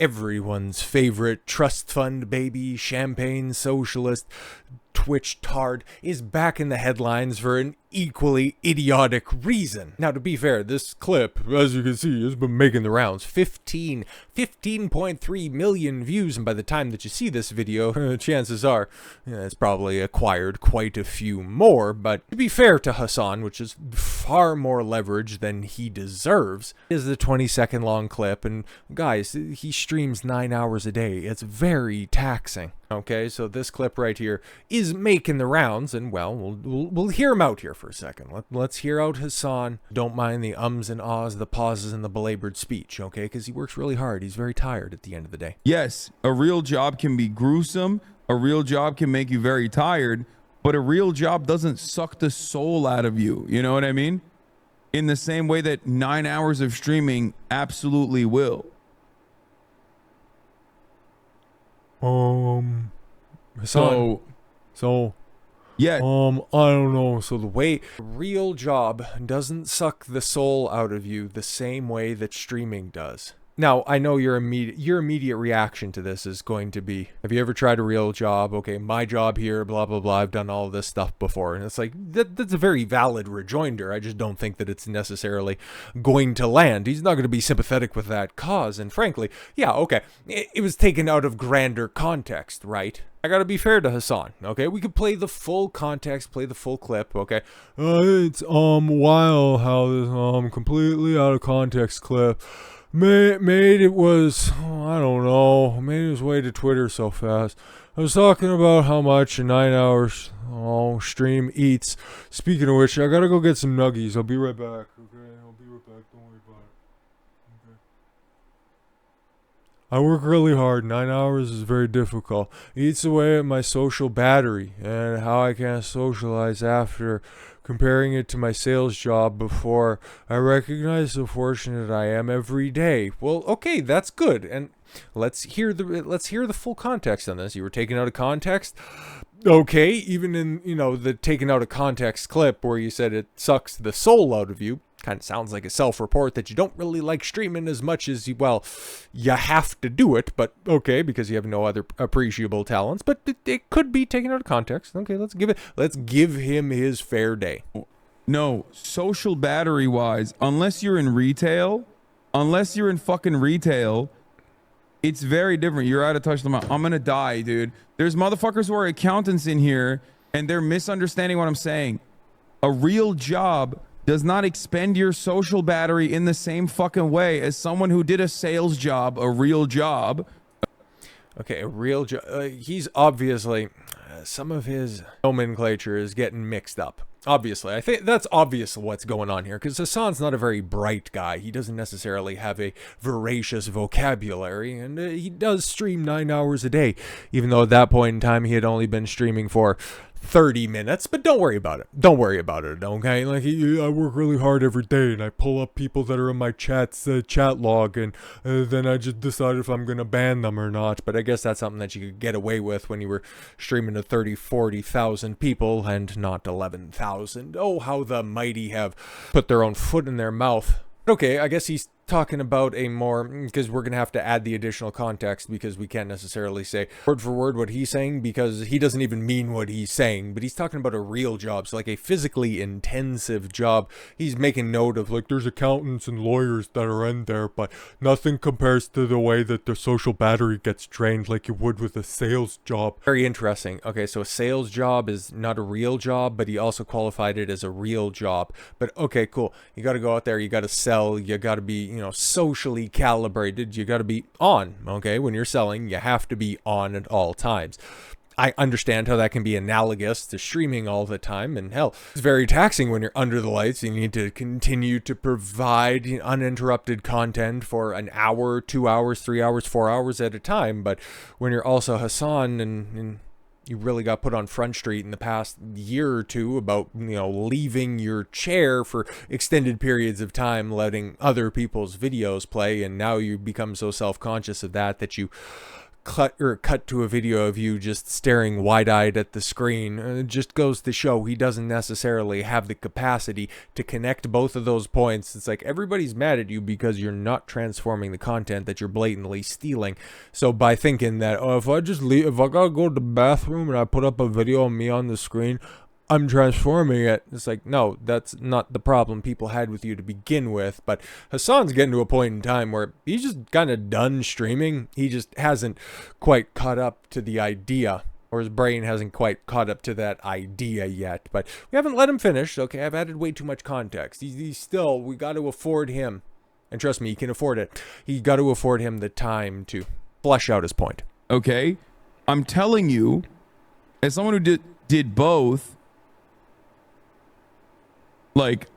everyone's favorite trust fund baby, champagne socialist, Twitch tard is back in the headlines for an equally idiotic reason. Now, to be fair, this clip, as you can see, has been making the rounds. 15.3 million views, and by the time that you see this video, chances are it's probably acquired quite a few more. But to be fair to Hasan, which is far more leverage than he deserves, is the 20-second long clip. And guys, he streams 9 hours a day. It's very taxing. Okay, so this clip right here is making the rounds, and well, we'll hear him out here for a second. Let's hear out Hasan. Don't mind the ums and ahs, the pauses, and the belabored speech, okay? Because he works really hard. He's very tired at the end of the day. Yes, a real job can be gruesome. A real job can make you very tired, but a real job doesn't suck the soul out of you. You know what I mean? In the same way that 9 hours of streaming absolutely will. Hasan. So yeah. I don't know. So the way real job doesn't suck the soul out of you the same way that streaming does. Now, I know your immediate reaction to this is going to be, have you ever tried a real job? Okay, my job here, blah, blah, blah. I've done all of this stuff before. And it's like, that's a very valid rejoinder. I just don't think that it's necessarily going to land. He's not going to be sympathetic with that cause. And frankly, yeah, okay, it was taken out of grander context, right? I gotta be fair to Hasan, okay? We could play the full context, play the full clip, okay? It's wild how this completely out of context clip made it was, I don't know, made his way to Twitter so fast. I was talking about how much a 9 hours stream eats. Speaking of which, I gotta go get some nuggies. I'll be right back, okay? I'll be right back, don't worry about it. Okay. I work really hard. 9 hours is very difficult. It eats away at my social battery and how I can't socialize after. Comparing it to my sales job before, I recognize how fortunate I am every day. Well, okay, that's good. And let's hear the full context on this. You were taken out of context. Okay, even in, the taken out of context clip where you said it sucks the soul out of you, kind of sounds like a self-report that you don't really like streaming as much as you have to do it, but okay, because you have no other appreciable talents, but it could be taken out of context. Okay, let's give him his fair day. No, social battery wise, unless you're in fucking retail, it's very different. You're out of touch with them. I'm gonna die, dude. There's motherfuckers who are accountants in here and they're misunderstanding what I'm saying. A real job does not expend your social battery in the same fucking way as someone who did a sales job, a real job. Okay, a real job. He's obviously, some of his nomenclature is getting mixed up. Obviously, I think that's obvious what's going on here, because Hasan's not a very bright guy. He doesn't necessarily have a voracious vocabulary, and he does stream 9 hours a day, even though at that point in time he had only been streaming for 30 minutes, but don't worry about it. Don't worry about it, okay? Like, I work really hard every day, and I pull up people that are in my chat log, and then I just decide if I'm going to ban them or not. But I guess that's something that you could get away with when you were streaming to 30, 40,000 people and not 11,000. Oh, how the mighty have put their own foot in their mouth. Okay, I guess he's talking about a more, because we're going to have to add the additional context because we can't necessarily say word for word what he's saying because he doesn't even mean what he's saying, but he's talking about a real job, so like a physically intensive job. He's making note of like there's accountants and lawyers that are in there, but nothing compares to the way that their social battery gets drained like you would with a sales job. Very interesting. Okay, so a sales job is not a real job, but he also qualified it as a real job. But okay, cool. You got to go out there, you got to sell, you got to be, socially calibrated. You got to be on, okay? When you're selling, you have to be on at all times. I understand how that can be analogous to streaming all the time, and hell, it's very taxing when you're under the lights. You need to continue to provide uninterrupted content for an hour, 2 hours, 3 hours, 4 hours at a time. But when you're also Hasan and you really got put on Front Street in the past year or two about, leaving your chair for extended periods of time, letting other people's videos play, and now you become so self-conscious of that you cut to a video of you just staring wide-eyed at the screen. It just goes to show he doesn't necessarily have the capacity to connect both of those points. It's like everybody's mad at you because you're not transforming the content that you're blatantly stealing. So by thinking that, oh, if I gotta go to the bathroom and I put up a video of me on the screen, I'm transforming it. It's like, no, that's not the problem people had with you to begin with. But Hasan's getting to a point in time where he's just kind of done streaming. He just hasn't quite caught up to the idea, or his brain hasn't quite caught up to that idea yet. But we haven't let him finish. Okay, I've added way too much context. He's still, we got to afford him, and trust me, he can afford it. He got to afford him the time to flesh out his point. Okay, I'm telling you, as someone who did both, like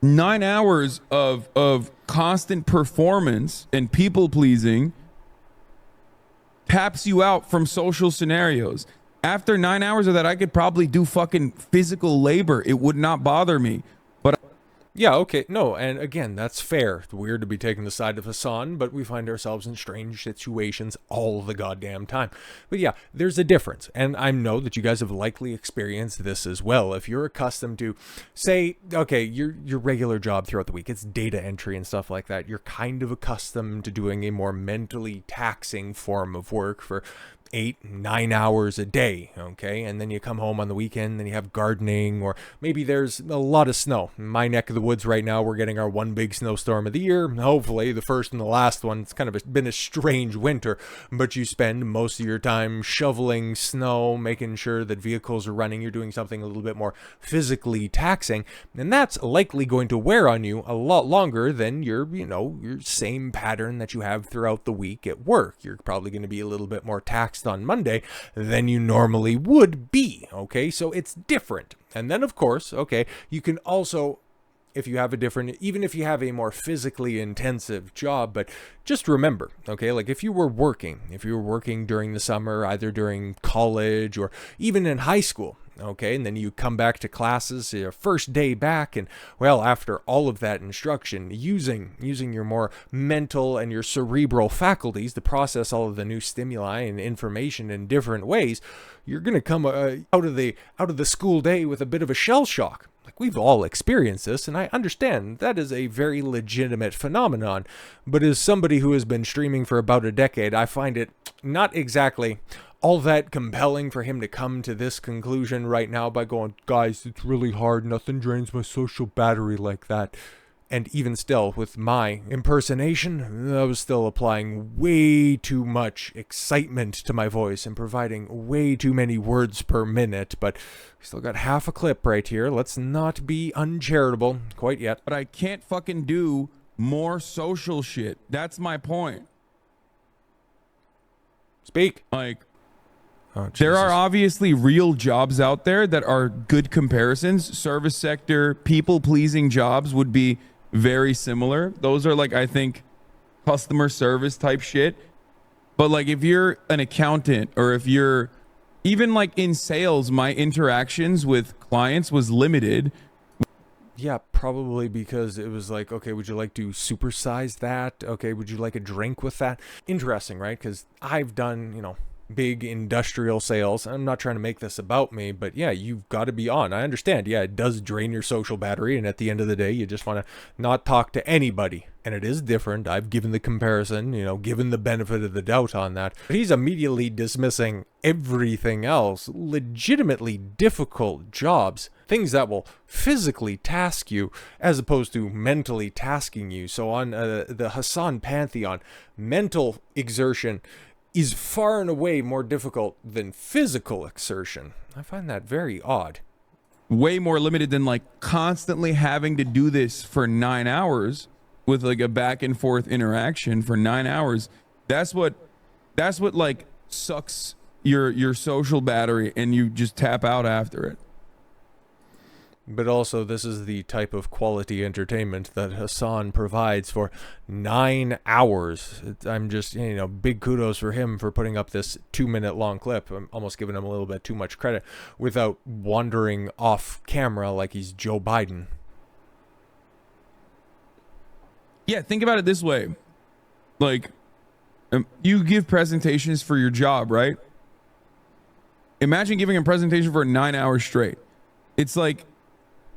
9 hours of constant performance and people pleasing taps you out from social scenarios. After 9 hours of that, I could probably do fucking physical labor. It would not bother me. But yeah, okay, no, and again, that's fair. It's weird to be taking the side of Hasan, but we find ourselves in strange situations all the goddamn time. But yeah, there's a difference, and I know that you guys have likely experienced this as well. If you're accustomed to, say, okay, your regular job throughout the week, it's data entry and stuff like that, you're kind of accustomed to doing a more mentally taxing form of work for 8-9 hours a day, okay? And then you come home on the weekend and you have gardening, or maybe there's a lot of snow. In my neck of the woods right now, we're getting our one big snowstorm of the year. Hopefully the first and the last one. It's kind of been a strange winter, but you spend most of your time shoveling snow, making sure that vehicles are running. You're doing something a little bit more physically taxing, and that's likely going to wear on you a lot longer than your same pattern that you have throughout the week at work. You're probably going to be a little bit more taxed on Monday than you normally would be, okay? So it's different. And then, of course, okay, you can also, even if you have a more physically intensive job, but just remember, okay, like if you were working during the summer, either during college or even in high school, okay, and then you come back to classes, your first day back, and well, after all of that instruction, using your more mental and your cerebral faculties to process all of the new stimuli and information in different ways, you're going to come out of the school day with a bit of a shell shock. Like, we've all experienced this, and I understand that is a very legitimate phenomenon. But as somebody who has been streaming for about a decade, I find it not exactly all that compelling for him to come to this conclusion right now by going, guys, it's really hard. Nothing drains my social battery like that. And even still, with my impersonation, I was still applying way too much excitement to my voice and providing way too many words per minute. But we still got half a clip right here. Let's not be uncharitable quite yet. But I can't fucking do more social shit. That's my point. Speak. Like, oh, there are obviously real jobs out there that are good comparisons. Service sector, people-pleasing jobs would be very similar. Those are, like, I think, customer service type shit. But like, if you're an accountant, or if you're even like in sales, my interactions with clients was limited. Yeah, probably because it was like, okay, would you like to supersize that? Okay, would you like a drink with that? Interesting, right? Because I've done, big industrial sales. I'm not trying to make this about me, but yeah, you've got to be on. I understand. Yeah, it does drain your social battery, and at the end of the day, you just want to not talk to anybody. And it is different. I've given the comparison, given the benefit of the doubt on that. But he's immediately dismissing everything else, legitimately difficult jobs, things that will physically task you as opposed to mentally tasking you. So on the Hasan pantheon, mental exertion is far and away more difficult than physical exertion. I find that very odd. Way more limited than like constantly having to do this for 9 hours with like a back and forth interaction for 9 hours. That's what like sucks your social battery, and you just tap out after it. But also, this is the type of quality entertainment that Hasan provides for 9 hours. I'm just, big kudos for him for putting up this 2-minute long clip. I'm almost giving him a little bit too much credit without wandering off camera like he's Joe Biden. Yeah, think about it this way. Like, You give presentations for your job, right? Imagine giving a presentation for 9 hours straight. It's like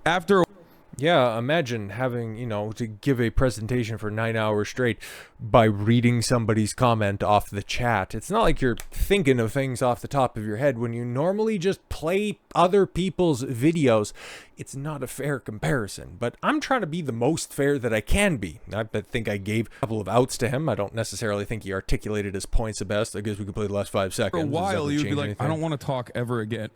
after Yeah, imagine having, to give a presentation for 9 hours straight by reading somebody's comment off the chat. It's not like you're thinking of things off the top of your head when you normally just play other people's videos. It's not a fair comparison, but I'm trying to be the most fair that I can be. I think I gave a couple of outs to him. I don't necessarily think he articulated his points the best. I guess we could play the last 5 seconds. for a while you'd be like, anything? I don't want to talk ever again.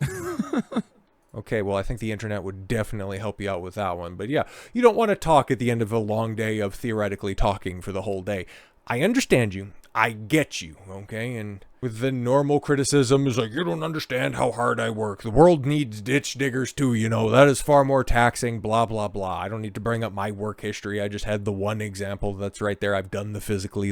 Okay, well, I think the internet would definitely help you out with that one. But yeah, you don't want to talk at the end of a long day of theoretically talking for the whole day. I understand you. I get you, okay? And with the normal criticism is like, you don't understand how hard I work. The world needs ditch diggers too, that is far more taxing, blah, blah, blah. I don't need to bring up my work history. I just had the one example that's right there. I've done the physically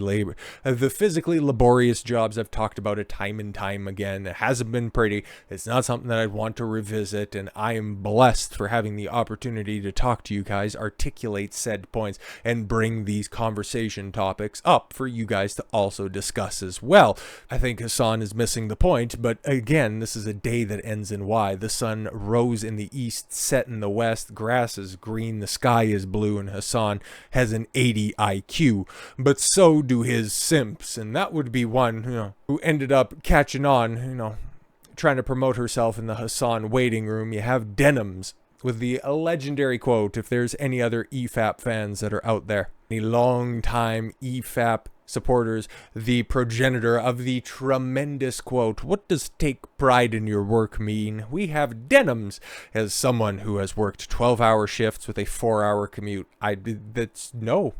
laborious jobs. I've talked about it time and time again. It hasn't been pretty. It's not something that I'd want to revisit, and I am blessed for having the opportunity to talk to you guys, articulate said points, and bring these conversation topics up for you guys to also discuss as well. I think Hasan is missing the point, but again, this is a day that ends in Y. The sun rose in the east, set in the west, grass is green, the sky is blue, and Hasan has an 80 IQ. But so do his simps, and that would be one, who ended up catching on, trying to promote herself in the Hasan waiting room. You have Denims with the legendary quote, if there's any other EFAP fans that are out there, any long-time EFAP supporters, the progenitor of the tremendous quote, what does take pride in your work mean? We have Denims as someone who has worked 12-hour shifts with a 4-hour commute. No,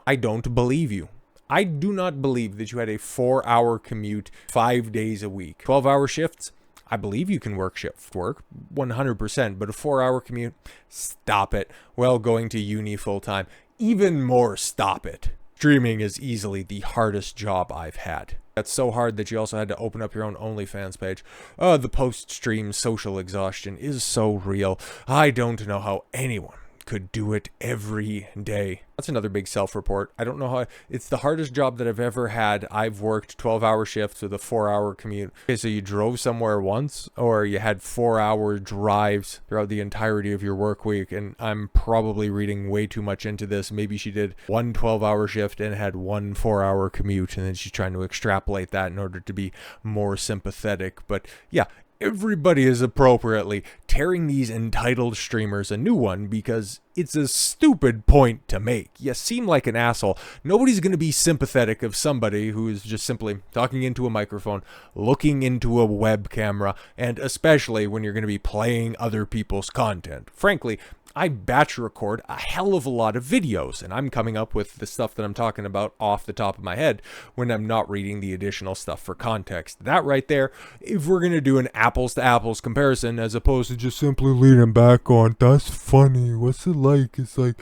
I don't believe you. I do not believe that you had a 4-hour commute 5 days a week. 12-hour shifts? I believe you can work shift work 100%, but a 4-hour commute? Stop it. Well, going to uni full-time? Even more stop it. Streaming is easily the hardest job I've had. That's so hard that you also had to open up your own OnlyFans page. The post-stream social exhaustion is so real. I don't know how anyone could do it every day. That's another big self-report. I don't know how. It's the hardest job that I've ever had. I've worked 12-hour shifts with a 4-hour commute. Okay, so you drove somewhere once, or you had 4-hour drives throughout the entirety of your work week, and I'm probably reading way too much into this. Maybe she did one 12-hour shift and had one 4-hour commute, and then she's trying to extrapolate that in order to be more sympathetic. But yeah, everybody is appropriately tearing these entitled streamers a new one because it's a stupid point to make. You seem like an asshole. Nobody's going to be sympathetic of somebody who is just simply talking into a microphone, looking into a web camera, and especially when you're going to be playing other people's content. Frankly, I batch record a hell of a lot of videos, and I'm coming up with the stuff that I'm talking about off the top of my head when I'm not reading the additional stuff for context. That right there, if we're going to do an apples to apples comparison as opposed to just simply leaning back on, that's funny, what's it like? It's like,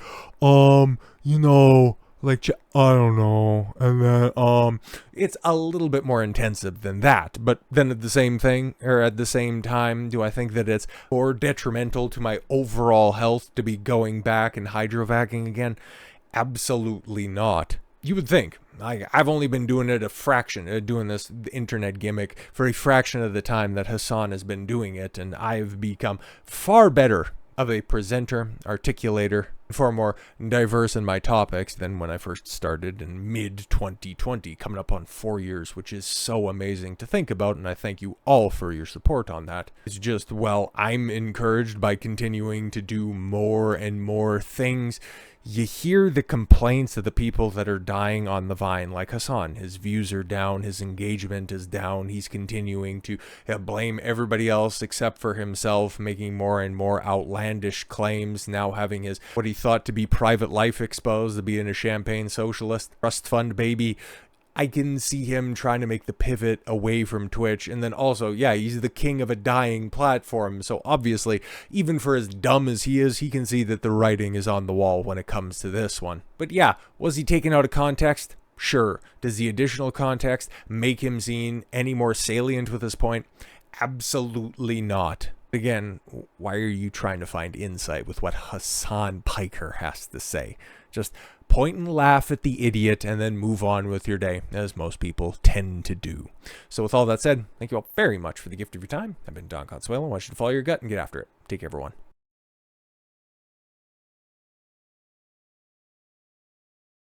like, I don't know. And then, it's a little bit more intensive than that. But then at the same time, do I think that it's more detrimental to my overall health to be going back and hydrovacing again? Absolutely not. You would think. I've only been doing it doing this internet gimmick for a fraction of the time that Hasan has been doing it. And I've become far better of a presenter, articulator, far more diverse in my topics than when I first started in mid-2020, coming up on 4 years, which is so amazing to think about, and I thank you all for your support on that. It's just, well, I'm encouraged by continuing to do more and more things. You hear the complaints of the people that are dying on the vine, like Hasan. His views are down, his engagement is down, he's continuing to blame everybody else except for himself, making more and more outlandish claims, now having his, what he thought to be private life exposed, to being a champagne socialist, trust fund baby. I can see him trying to make the pivot away from Twitch, and then also, yeah, he's the king of a dying platform, so obviously, even for as dumb as he is, he can see that the writing is on the wall when it comes to this one. But yeah, was he taken out of context? Sure. Does the additional context make him seem any more salient with this point? Absolutely not. Again, why are you trying to find insight with what Hasan Piker has to say? Just point and laugh at the idiot and then move on with your day, as most people tend to do. So with all that said, thank you all very much for the gift of your time. I've been Don Consuelo. I want you to follow your gut and get after it. Take care, everyone.